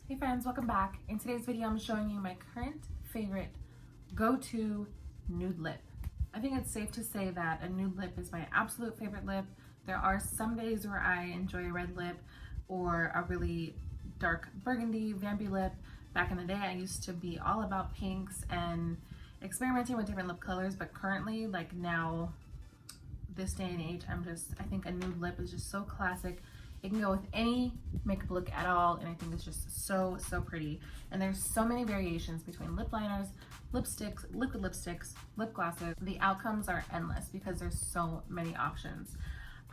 Hey friends, welcome back. In today's video, I'm showing you my current favorite go-to nude lip. I think it's safe to say that a nude lip is my absolute favorite lip. There are some days where I enjoy a red lip or a really dark burgundy, vampy lip. Back in the day, I used to be all about pinks and experimenting with different lip colors, but currently, like now, this day and age, I think a nude lip is just so classic. It can go with any makeup look at all, and I think it's just so pretty. And there's so many variations between lip liners, lipsticks, liquid lipsticks, lip glosses. The outcomes are endless because there's so many options.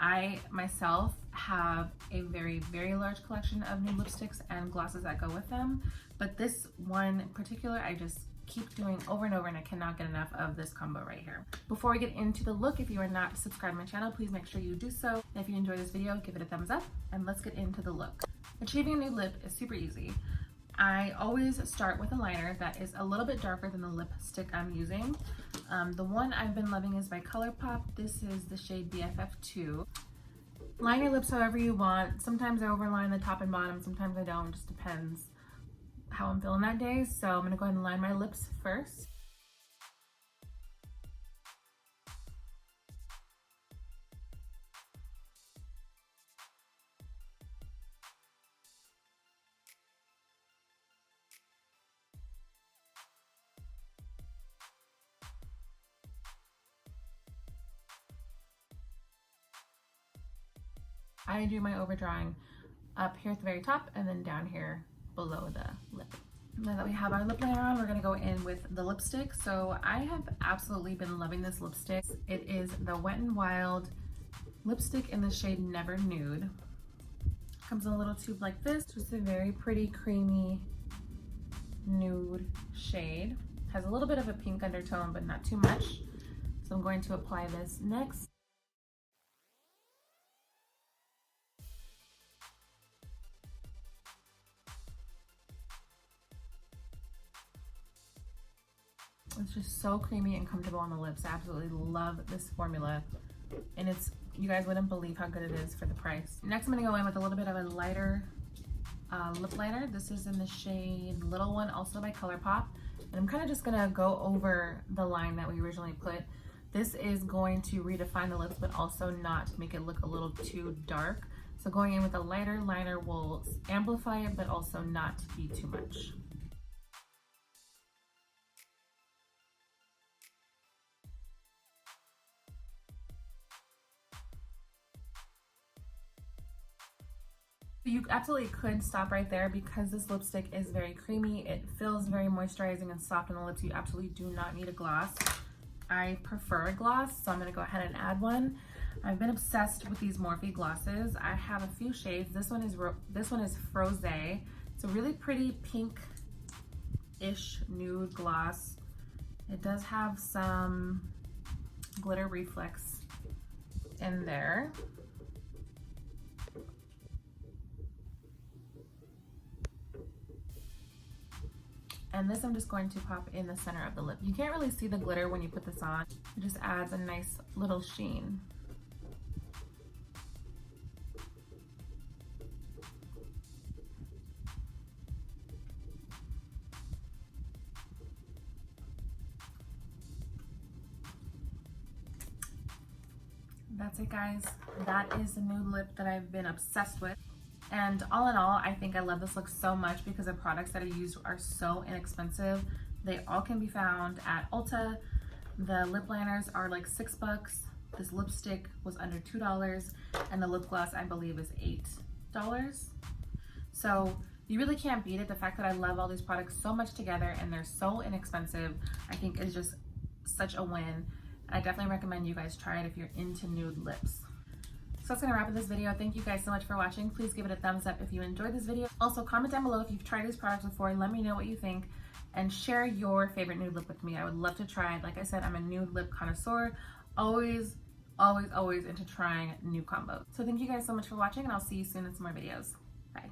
I myself have a very large collection of nude lipsticks and glosses that go with them, but this one in particular I just keep doing over and over, and I cannot get enough of this combo right here. Before we get into the look, if you are not subscribed to my channel, please make sure you do so. And if you enjoy this video, give it a thumbs up, and let's get into the look. Achieving a nude lip is super easy. I always start with a liner that is a little bit darker than the lipstick I'm using. The one I've been loving is by ColourPop. This is the shade BFF2. Line your lips however you want. Sometimes I overline the top and bottom, sometimes I don't, it just depends how I'm feeling that day. So I'm gonna go ahead and line my lips first. I do my overdrawing up here at the very top and then down here below the lip. Now that we have our lip liner on, we're gonna go in with the lipstick. So I have absolutely been loving this lipstick. It is the Wet n Wild lipstick in the shade Never Nude. Comes in a little tube like this. Just a very pretty creamy nude shade. Has a little bit of a pink undertone, but not too much. So I'm going to apply this next. It's just so creamy and comfortable on the lips. I absolutely love this formula, and you guys wouldn't believe how good it is for the price. Next, I'm gonna go in with a little bit of a lighter lip liner. This is in the shade Little One, also by ColourPop, and I'm kind of just gonna go over the line that we originally put. This is going to redefine the lips, but also not make it look a little too dark. So going in with a lighter liner will amplify it, but also not be too much. You absolutely could stop right there because this lipstick is very creamy. It feels very moisturizing and soft on the lips. You absolutely do not need a gloss. I prefer a gloss, so I'm gonna go ahead and add one. I've been obsessed with these MORPHE glosses. I have a few shades. This one is Frose. It's a really pretty pink-ish nude gloss. It does have some glitter reflex in there. And this I'm just going to pop in the center of the lip. You can't really see the glitter when you put this on. It just adds a nice little sheen. That's it, guys. That is the nude lip that I've been obsessed with. And all in all, I think I love this look so much because the products that I use are so inexpensive. They all can be found at Ulta. The lip liners are like $6. This lipstick was under $2, and the lip gloss I believe is $8. So you really can't beat it. The fact that I love all these products so much together and they're so inexpensive, I think is just such a win. I definitely recommend you guys try it if you're into nude lips. So that's gonna wrap up this video. Thank you guys so much for watching. Please give it a thumbs up if you enjoyed this video. Also, comment down below if you've tried these products before and let me know what you think, and share your favorite nude lip with me. I would love to try it. Like I said, I'm a nude lip connoisseur. Always into trying new combos. So thank you guys so much for watching, and I'll see you soon in some more videos. Bye.